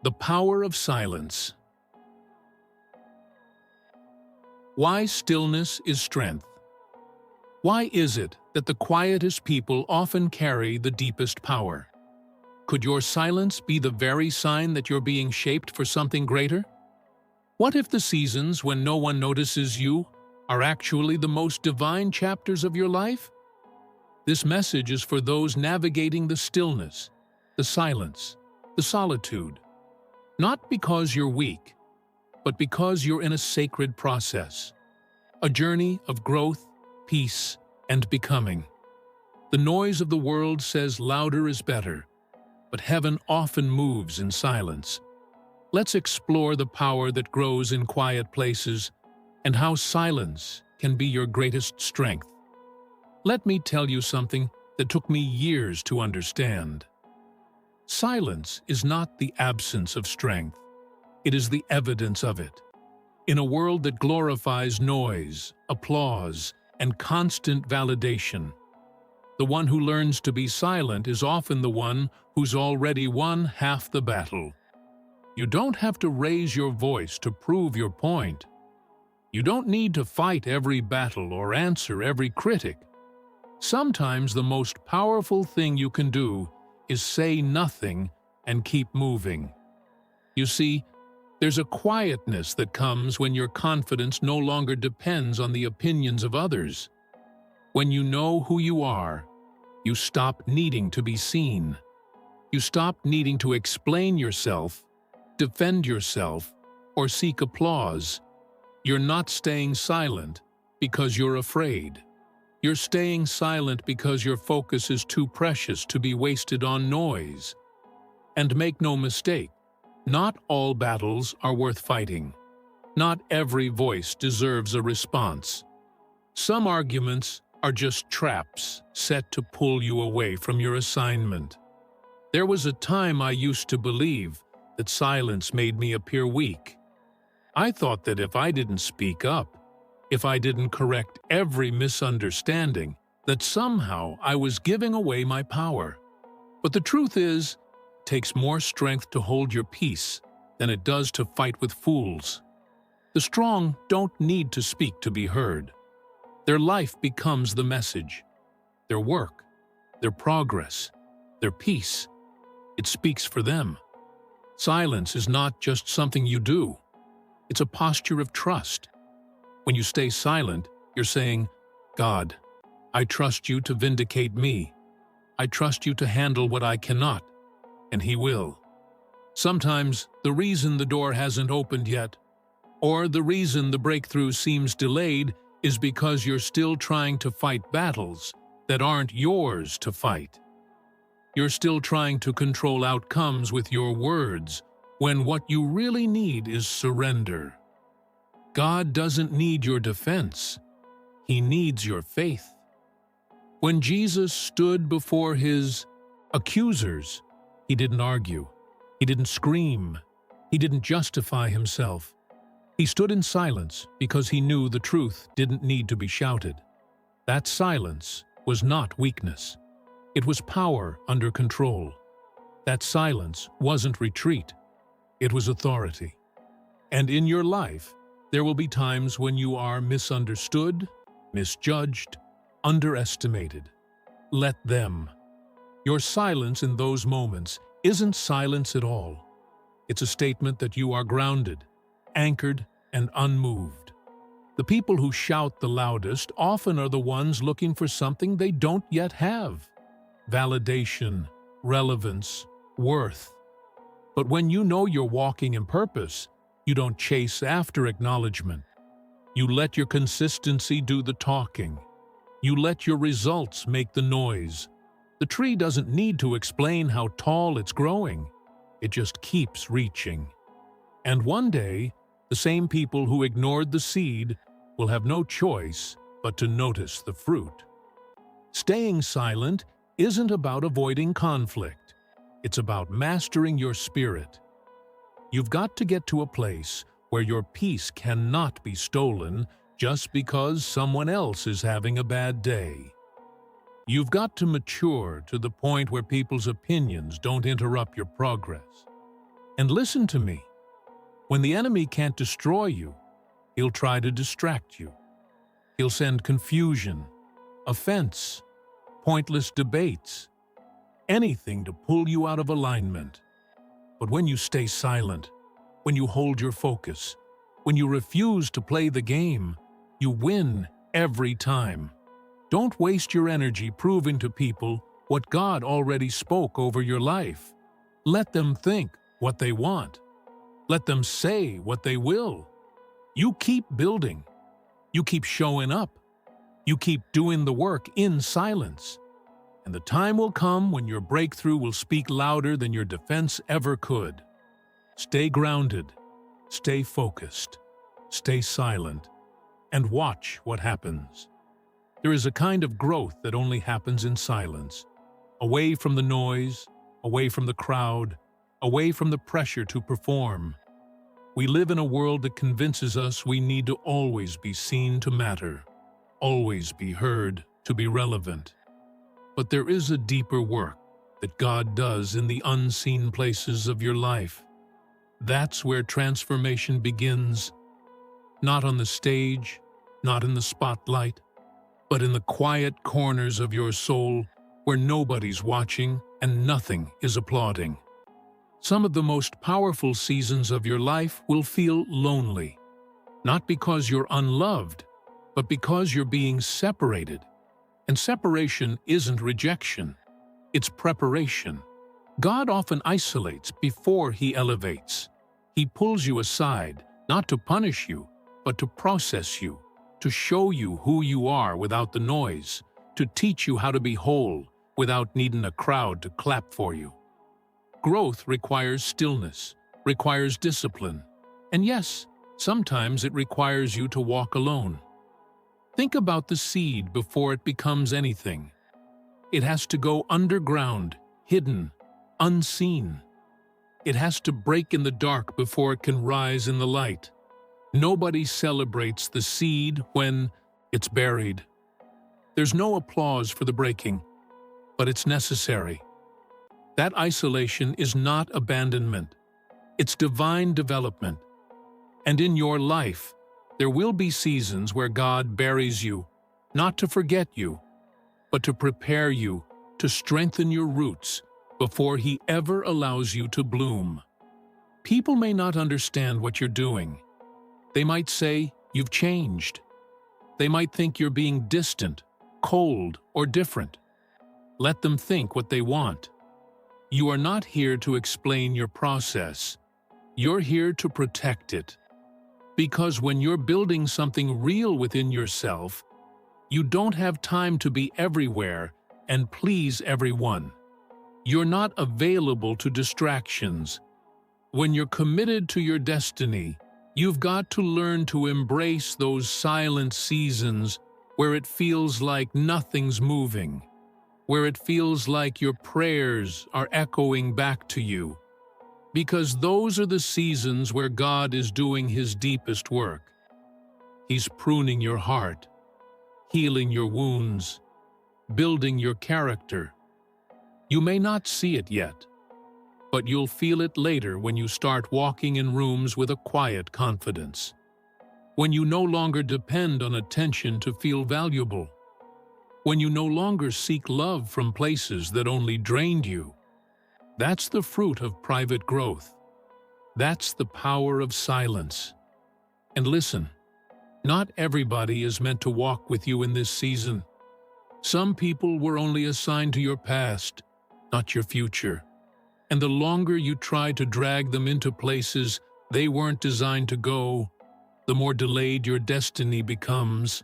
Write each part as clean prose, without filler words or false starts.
The power of silence. Why stillness is strength. Why is it that the quietest people often carry the deepest power? Could your silence be the very sign that you're being shaped for something greater? What if the seasons when no one notices you are actually the most divine chapters of your life? This message is for those navigating the stillness, the silence, the solitude. Not because you're weak, but because you're in a sacred process, a journey of growth, peace, and becoming. The noise of the world says louder is better, but heaven often moves in silence. Let's explore the power that grows in quiet places and how silence can be your greatest strength. Let me tell you something that took me years to understand. Silence is not the absence of strength. It is the evidence of it. In a world that glorifies noise, applause, and constant validation, the one who learns to be silent is often the one who's already won half the battle. You don't have to raise your voice to prove your point. You don't need to fight every battle or answer every critic. Sometimes the most powerful thing you can do is say nothing and keep moving. You see, there's a quietness that comes when your confidence no longer depends on the opinions of others. When you know who you are, you stop needing to be seen. You stop needing to explain yourself, defend yourself, or seek applause. You're not staying silent because you're afraid. You're staying silent because your focus is too precious to be wasted on noise. And make no mistake, not all battles are worth fighting. Not every voice deserves a response. Some arguments are just traps set to pull you away from your assignment. There was a time I used to believe that silence made me appear weak. I thought that if I didn't speak up, if I didn't correct every misunderstanding, that somehow I was giving away my power. But the truth is, it takes more strength to hold your peace than it does to fight with fools. The strong don't need to speak to be heard. Their life becomes the message. Their work, their progress, their peace. It speaks for them. Silence is not just something you do. It's a posture of trust. When you stay silent, you're saying, God, I trust you to vindicate me. I trust you to handle what I cannot, and He will. Sometimes the reason the door hasn't opened yet, or the reason the breakthrough seems delayed, is because you're still trying to fight battles that aren't yours to fight. You're still trying to control outcomes with your words, when what you really need is surrender. God doesn't need your defense. He needs your faith. When Jesus stood before His accusers, He didn't argue. He didn't scream. He didn't justify Himself. He stood in silence because He knew the truth didn't need to be shouted. That silence was not weakness. It was power under control. That silence wasn't retreat. It was authority. And in your life, there will be times when you are misunderstood, misjudged, underestimated. Let them. Your silence in those moments isn't silence at all. It's a statement that you are grounded, anchored, and unmoved. The people who shout the loudest often are the ones looking for something they don't yet have. Validation, relevance, worth. But when you know you're walking in purpose, you don't chase after acknowledgement. You let your consistency do the talking. You let your results make the noise. The tree doesn't need to explain how tall it's growing. It just keeps reaching. And one day, the same people who ignored the seed will have no choice but to notice the fruit. Staying silent isn't about avoiding conflict. It's about mastering your spirit. You've got to get to a place where your peace cannot be stolen just because someone else is having a bad day. You've got to mature to the point where people's opinions don't interrupt your progress. And listen to me. When the enemy can't destroy you, he'll try to distract you. He'll send confusion, offense, pointless debates, anything to pull you out of alignment. But when you stay silent, when you hold your focus, when you refuse to play the game, you win every time. Don't waste your energy proving to people what God already spoke over your life. Let them think what they want. Let them say what they will. You keep building. You keep showing up. You keep doing the work in silence. And the time will come when your breakthrough will speak louder than your defense ever could. Stay grounded. Stay focused. Stay silent. And watch what happens. There is a kind of growth that only happens in silence. Away from the noise, away from the crowd, away from the pressure to perform. We live in a world that convinces us we need to always be seen to matter, always be heard to be relevant. But there is a deeper work that God does in the unseen places of your life. That's where transformation begins, not on the stage, not in the spotlight, but in the quiet corners of your soul where nobody's watching and nothing is applauding. Some of the most powerful seasons of your life will feel lonely, not because you're unloved, but because you're being separated. And separation isn't rejection, it's preparation. God often isolates before He elevates. He pulls you aside, not to punish you, but to process you, to show you who you are without the noise, to teach you how to be whole without needing a crowd to clap for you. Growth requires stillness, requires discipline, and yes, sometimes it requires you to walk alone. Think about the seed before it becomes anything. It has to go underground, hidden, unseen. It has to break in the dark before it can rise in the light. Nobody celebrates the seed when it's buried. There's no applause for the breaking, but it's necessary. That isolation is not abandonment. It's divine development. And in your life, there will be seasons where God buries you, not to forget you, but to prepare you, to strengthen your roots before He ever allows you to bloom. People may not understand what you're doing. They might say you've changed. They might think you're being distant, cold, or different. Let them think what they want. You are not here to explain your process. You're here to protect it. Because when you're building something real within yourself, you don't have time to be everywhere and please everyone. You're not available to distractions. When you're committed to your destiny, you've got to learn to embrace those silent seasons where it feels like nothing's moving, where it feels like your prayers are echoing back to you. Because those are the seasons where God is doing His deepest work. He's pruning your heart, healing your wounds, building your character. You may not see it yet, but you'll feel it later when you start walking in rooms with a quiet confidence. When you no longer depend on attention to feel valuable. When you no longer seek love from places that only drained you. That's the fruit of private growth. That's the power of silence. And listen, not everybody is meant to walk with you in this season. Some people were only assigned to your past, not your future. And the longer you try to drag them into places they weren't designed to go, the more delayed your destiny becomes.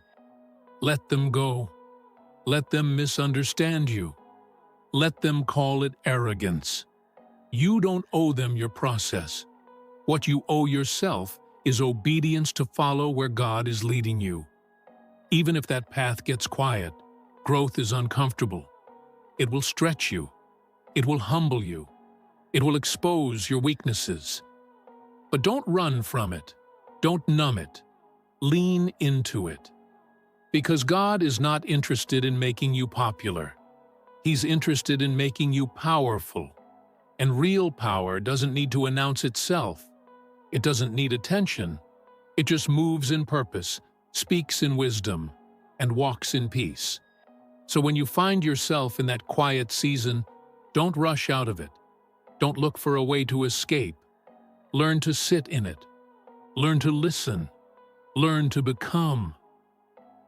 Let them go. Let them misunderstand you. Let them call it arrogance. You don't owe them your process. What you owe yourself is obedience to follow where God is leading you. Even if that path gets quiet, growth is uncomfortable. It will stretch you. It will humble you. It will expose your weaknesses. But don't run from it. Don't numb it. Lean into it. Because God is not interested in making you popular. He's interested in making you powerful. And real power doesn't need to announce itself. It doesn't need attention. It just moves in purpose, speaks in wisdom, and walks in peace. So when you find yourself in that quiet season, don't rush out of it. Don't look for a way to escape. Learn to sit in it. Learn to listen. Learn to become.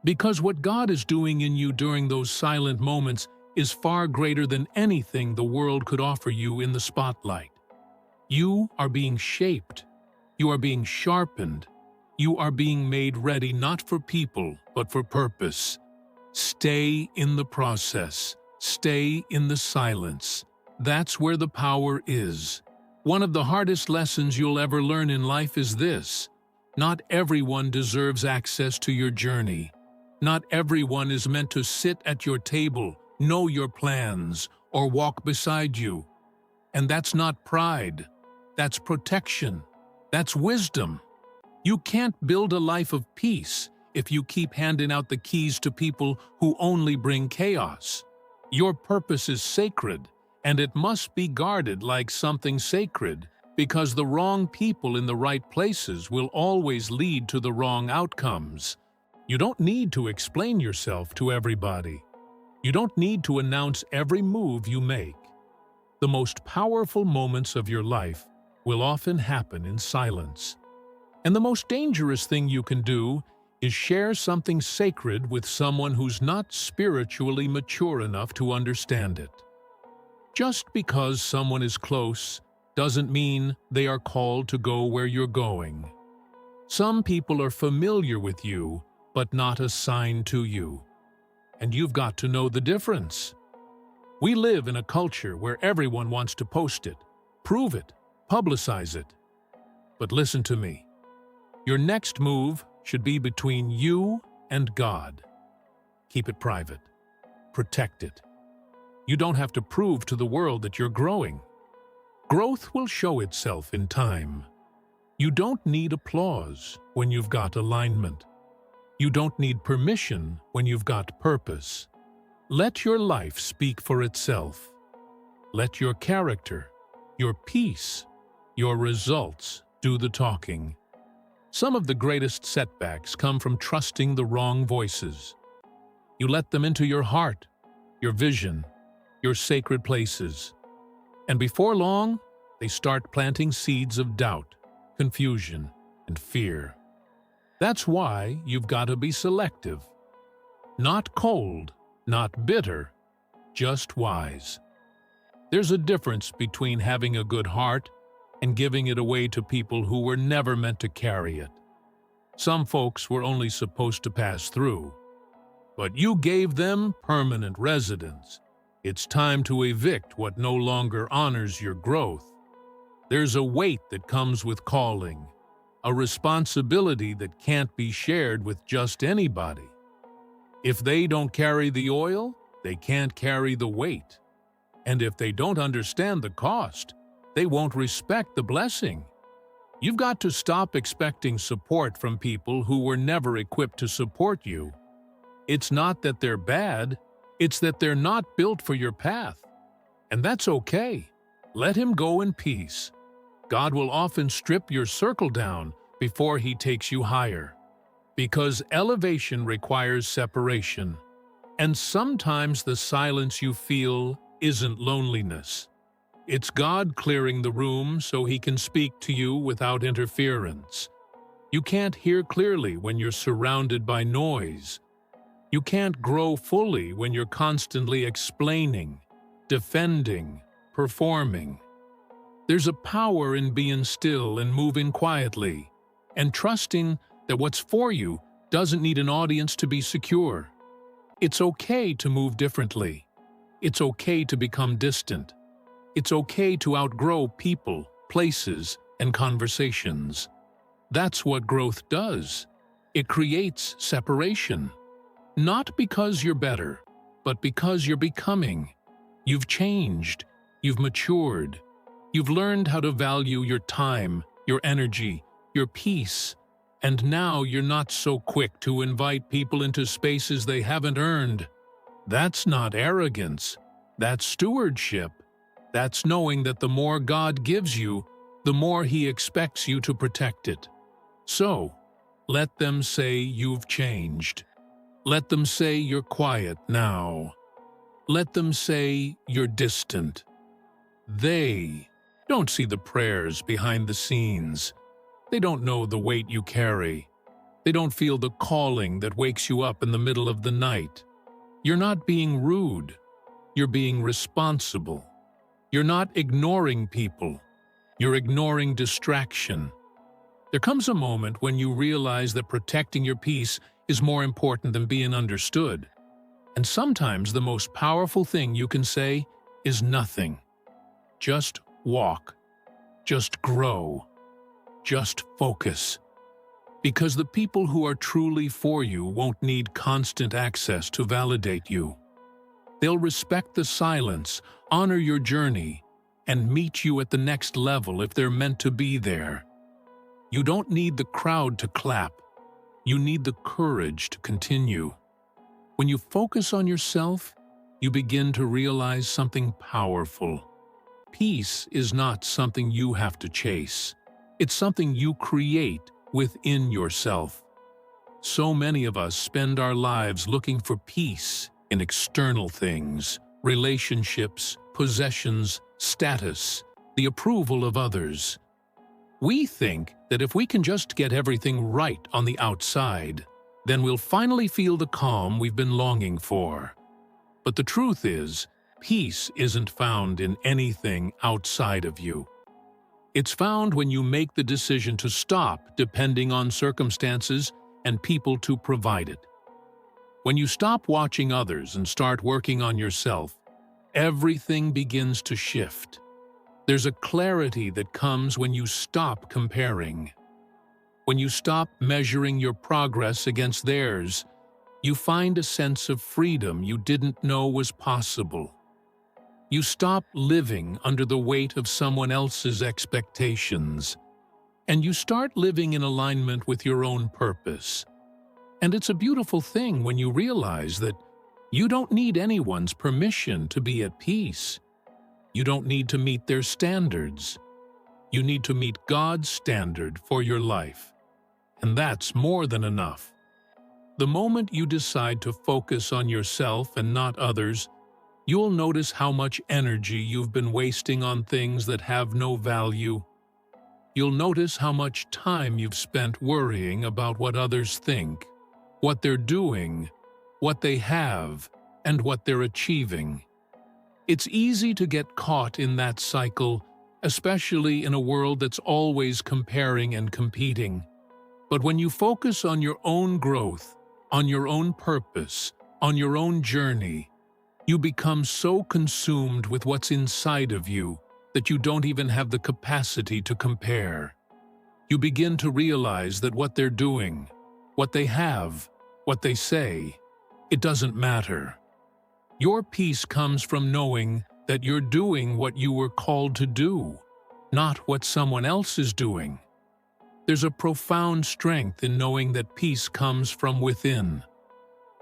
Because what God is doing in you during those silent moments is far greater than anything the world could offer you in the spotlight. You are being shaped. You are being sharpened. You are being made ready not for people, but for purpose. Stay in the process. Stay in the silence. That's where the power is. One of the hardest lessons you'll ever learn in life is this: not everyone deserves access to your journey. Not everyone is meant to sit at your table, know your plans, or walk beside you. And that's not pride. That's protection. That's wisdom. You can't build a life of peace if you keep handing out the keys to people who only bring chaos. Your purpose is sacred, and it must be guarded like something sacred, because the wrong people in the right places will always lead to the wrong outcomes. You don't need to explain yourself to everybody. You don't need to announce every move you make. The most powerful moments of your life will often happen in silence. And the most dangerous thing you can do is share something sacred with someone who's not spiritually mature enough to understand it. Just because someone is close doesn't mean they are called to go where you're going. Some people are familiar with you, but not assigned to you. And you've got to know the difference. We live in a culture where everyone wants to post it, prove it, publicize it. But listen to me. Your next move should be between you and God. Keep it private. Protect it. You don't have to prove to the world that you're growing. Growth will show itself in time. You don't need applause when you've got alignment. You don't need permission when you've got purpose. Let your life speak for itself. Let your character, your peace, your results do the talking. Some of the greatest setbacks come from trusting the wrong voices. You let them into your heart, your vision, your sacred places. And before long, they start planting seeds of doubt, confusion, and fear. That's why you've got to be selective. Not cold, not bitter, just wise. There's a difference between having a good heart and giving it away to people who were never meant to carry it. Some folks were only supposed to pass through, but you gave them permanent residence. It's time to evict what no longer honors your growth. There's a weight that comes with calling, a responsibility that can't be shared with just anybody. If they don't carry the oil, they can't carry the weight. And if they don't understand the cost, they won't respect the blessing. You've got to stop expecting support from people who were never equipped to support you. It's not that they're bad, it's that they're not built for your path. And that's okay. Let him go in peace. God will often strip your circle down before he takes you higher. Because elevation requires separation. And sometimes the silence you feel isn't loneliness. It's God clearing the room so he can speak to you without interference. You can't hear clearly when you're surrounded by noise. You can't grow fully when you're constantly explaining, defending, performing. There's a power in being still and moving quietly, and trusting that what's for you doesn't need an audience to be secure. It's okay to move differently. It's okay to become distant. It's okay to outgrow people, places, and conversations. That's what growth does. It creates separation. Not because you're better, but because you're becoming. You've changed. You've matured. You've learned how to value your time, your energy, your peace. And now you're not so quick to invite people into spaces they haven't earned. That's not arrogance. That's stewardship. That's knowing that the more God gives you, the more He expects you to protect it. So, let them say you've changed. Let them say you're quiet now. Let them say you're distant. They don't see the prayers behind the scenes. They don't know the weight you carry. They don't feel the calling that wakes you up in the middle of the night. You're not being rude. You're being responsible. You're not ignoring people. You're ignoring distraction. There comes a moment when you realize that protecting your peace is more important than being understood. And sometimes the most powerful thing you can say is nothing. Just walk. Just grow. Just focus. Because the people who are truly for you won't need constant access to validate you. They'll respect the silence, honor your journey, and meet you at the next level if they're meant to be there. You don't need the crowd to clap. You need the courage to continue. When you focus on yourself, you begin to realize something powerful. Peace is not something you have to chase. It's something you create within yourself. So many of us spend our lives looking for peace in external things, relationships, possessions, status, the approval of others. We think that if we can just get everything right on the outside, then we'll finally feel the calm we've been longing for. But the truth is, peace isn't found in anything outside of you. It's found when you make the decision to stop depending on circumstances and people to provide it. When you stop watching others and start working on yourself, everything begins to shift. There's a clarity that comes when you stop comparing. When you stop measuring your progress against theirs, you find a sense of freedom you didn't know was possible. You stop living under the weight of someone else's expectations, and you start living in alignment with your own purpose. And it's a beautiful thing when you realize that you don't need anyone's permission to be at peace. You don't need to meet their standards. You need to meet God's standard for your life. And that's more than enough. The moment you decide to focus on yourself and not others, you'll notice how much energy you've been wasting on things that have no value. You'll notice how much time you've spent worrying about what others think, what they're doing, what they have, and what they're achieving. It's easy to get caught in that cycle, especially in a world that's always comparing and competing. But when you focus on your own growth, on your own purpose, on your own journey, you become so consumed with what's inside of you that you don't even have the capacity to compare. You begin to realize that what they're doing, what they have, what they say, it doesn't matter. Your peace comes from knowing that you're doing what you were called to do, not what someone else is doing. There's a profound strength in knowing that peace comes from within.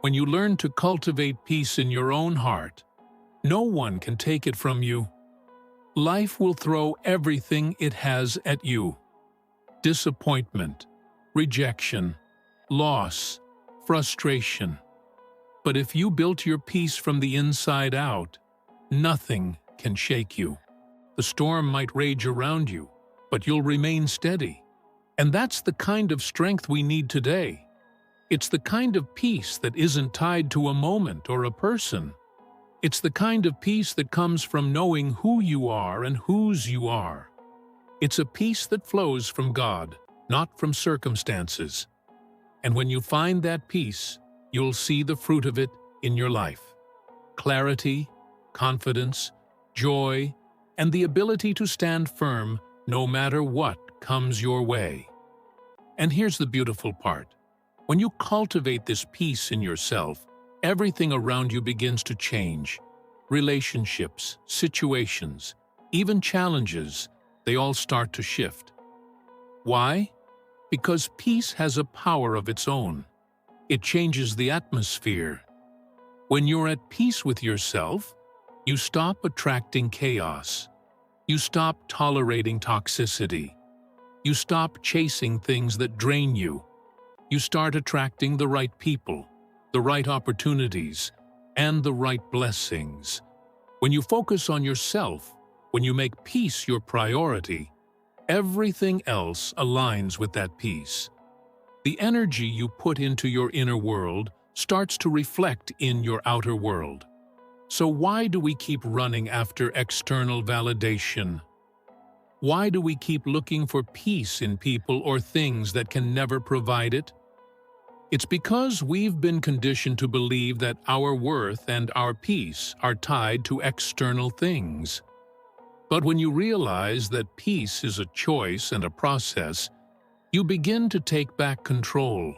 When you learn to cultivate peace in your own heart, no one can take it from you. Life will throw everything it has at you. Disappointment, rejection, loss, frustration. But if you built your peace from the inside out, nothing can shake you. The storm might rage around you, but you'll remain steady. And that's the kind of strength we need today. It's the kind of peace that isn't tied to a moment or a person. It's the kind of peace that comes from knowing who you are and whose you are. It's a peace that flows from God, not from circumstances. And when you find that peace, you'll see the fruit of it in your life. Clarity, confidence, joy, and the ability to stand firm no matter what comes your way. And here's the beautiful part. When you cultivate this peace in yourself, everything around you begins to change. Relationships, situations, even challenges, they all start to shift. Why? Because peace has a power of its own. It changes the atmosphere. When you're at peace with yourself, You stop attracting chaos. You stop tolerating toxicity. You stop chasing things that drain you. You start attracting the right people, the right opportunities, and the right blessings. When you focus on yourself, when you make peace your priority, everything else aligns with that peace. The energy you put into your inner world starts to reflect in your outer world. So why do we keep running after external validation? Why do we keep looking for peace in people or things that can never provide it? It's because we've been conditioned to believe that our worth and our peace are tied to external things. But when you realize that peace is a choice and a process, you begin to take back control.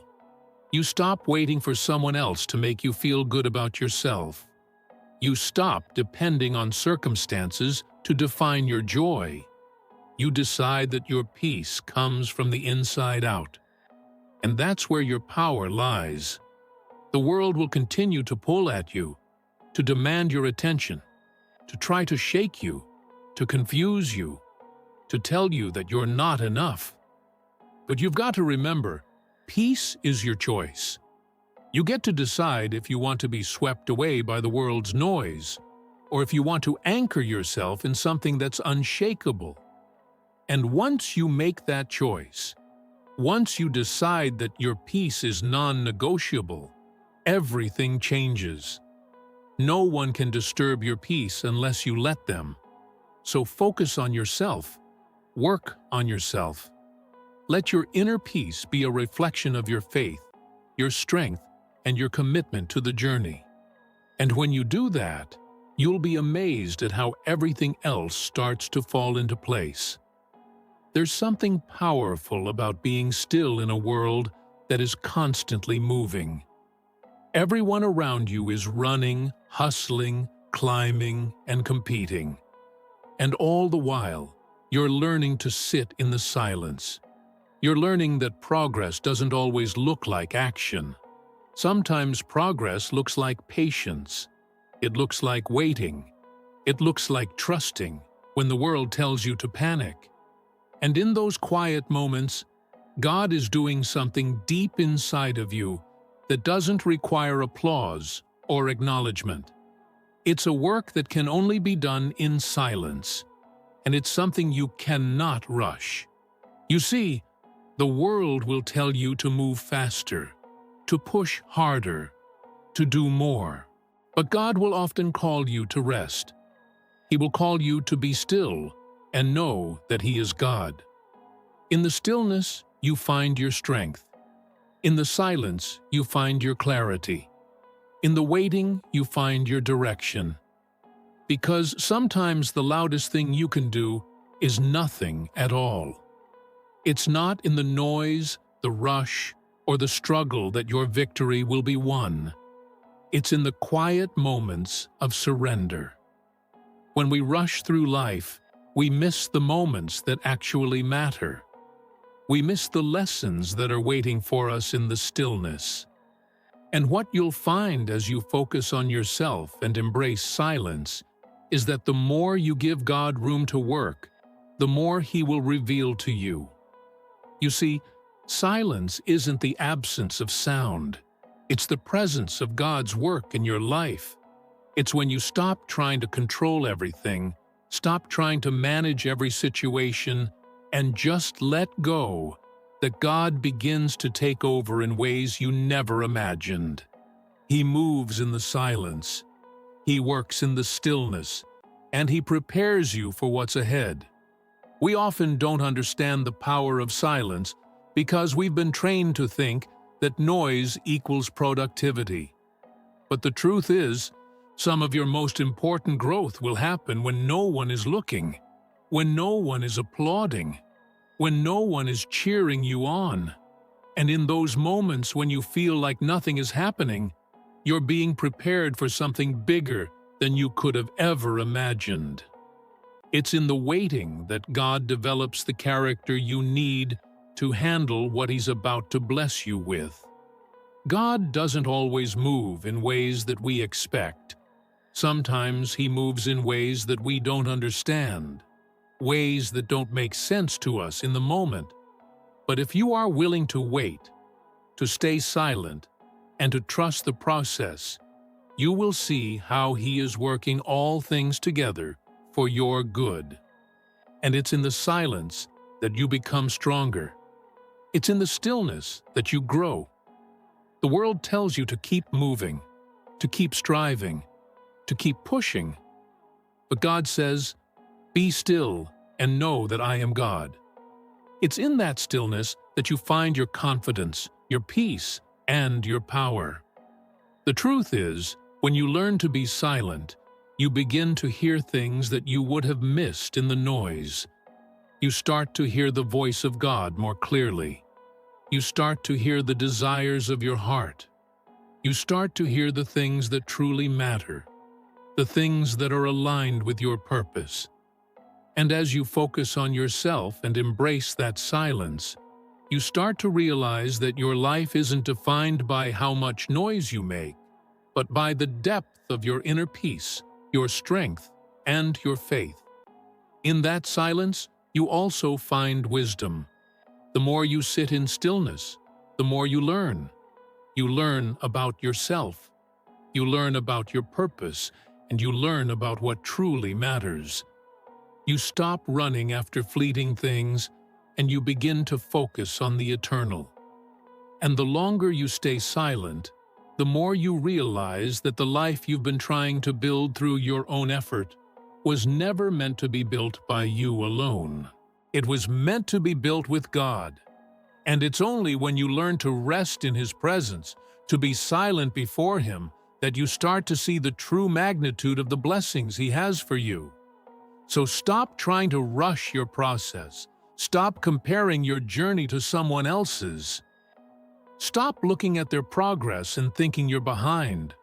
You stop waiting for someone else to make you feel good about yourself. You stop depending on circumstances to define your joy. You decide that your peace comes from the inside out. And that's where your power lies. The world will continue to pull at you, to demand your attention, to try to shake you, to confuse you, to tell you that you're not enough. But you've got to remember, peace is your choice. You get to decide if you want to be swept away by the world's noise, or if you want to anchor yourself in something that's unshakable. And once you make that choice, once you decide that your peace is non-negotiable, everything changes. No one can disturb your peace unless you let them. So focus on yourself. Work on yourself. Let your inner peace be a reflection of your faith, your strength, and your commitment to the journey. And when you do that, you'll be amazed at how everything else starts to fall into place. There's something powerful about being still in a world that is constantly moving. Everyone around you is running, hustling, climbing, and competing. And all the while, you're learning to sit in the silence. You're learning that progress doesn't always look like action. Sometimes progress looks like patience. It looks like waiting. It looks like trusting when the world tells you to panic. And in those quiet moments, God is doing something deep inside of you that doesn't require applause or acknowledgement. It's a work that can only be done in silence, and it's something you cannot rush. You see, the world will tell you to move faster, to push harder, to do more. But God will often call you to rest. He will call you to be still and know that He is God. In the stillness, you find your strength. In the silence, you find your clarity. In the waiting, you find your direction. Because sometimes the loudest thing you can do is nothing at all. It's not in the noise, the rush, or the struggle that your victory will be won. It's in the quiet moments of surrender. When we rush through life, we miss the moments that actually matter. We miss the lessons that are waiting for us in the stillness. And what you'll find as you focus on yourself and embrace silence is that the more you give God room to work, the more He will reveal to you. You see, silence isn't the absence of sound. It's the presence of God's work in your life. It's when you stop trying to control everything, stop trying to manage every situation, and just let go, that God begins to take over in ways you never imagined. He moves in the silence. He works in the stillness, and He prepares you for what's ahead. We often don't understand the power of silence because we've been trained to think that noise equals productivity. But the truth is, some of your most important growth will happen when no one is looking, when no one is applauding, when no one is cheering you on. And in those moments when you feel like nothing is happening, you're being prepared for something bigger than you could have ever imagined. It's in the waiting that God develops the character you need to handle what He's about to bless you with. God doesn't always move in ways that we expect. Sometimes He moves in ways that we don't understand, ways that don't make sense to us in the moment. But if you are willing to wait, to stay silent, and to trust the process, you will see how He is working all things together for your good. And it's in the silence that you become stronger. It's in the stillness that you grow. The world tells you to keep moving, to keep striving, to keep pushing. But God says, "Be still and know that I am God." It's in that stillness that you find your confidence, your peace, and your power. The truth is, when you learn to be silent, you begin to hear things that you would have missed in the noise. You start to hear the voice of God more clearly. You start to hear the desires of your heart. You start to hear the things that truly matter, the things that are aligned with your purpose. And as you focus on yourself and embrace that silence, you start to realize that your life isn't defined by how much noise you make, but by the depth of your inner peace, your strength, and your faith. In that silence, you also find wisdom. The more you sit in stillness, the more you learn. You learn about yourself. You learn about your purpose, and you learn about what truly matters. You stop running after fleeting things, and you begin to focus on the eternal. And the longer you stay silent, the more you realize that the life you've been trying to build through your own effort was never meant to be built by you alone. It was meant to be built with God. And it's only when you learn to rest in His presence, to be silent before Him, that you start to see the true magnitude of the blessings He has for you. So stop trying to rush your process. Stop comparing your journey to someone else's. Stop looking at their progress and thinking you're behind.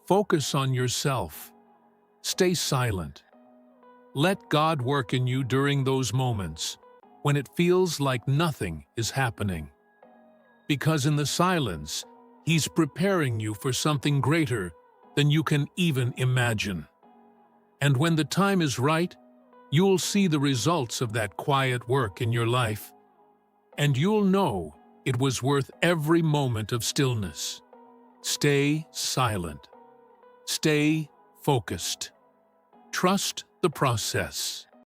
Focus on yourself. Stay silent. Let God work in you during those moments when it feels like nothing is happening. Because in the silence, He's preparing you for something greater than you can even imagine. And when the time is right, you'll see the results of that quiet work in your life, and you'll know it was worth every moment of stillness. Stay silent. Stay focused. Trust the process.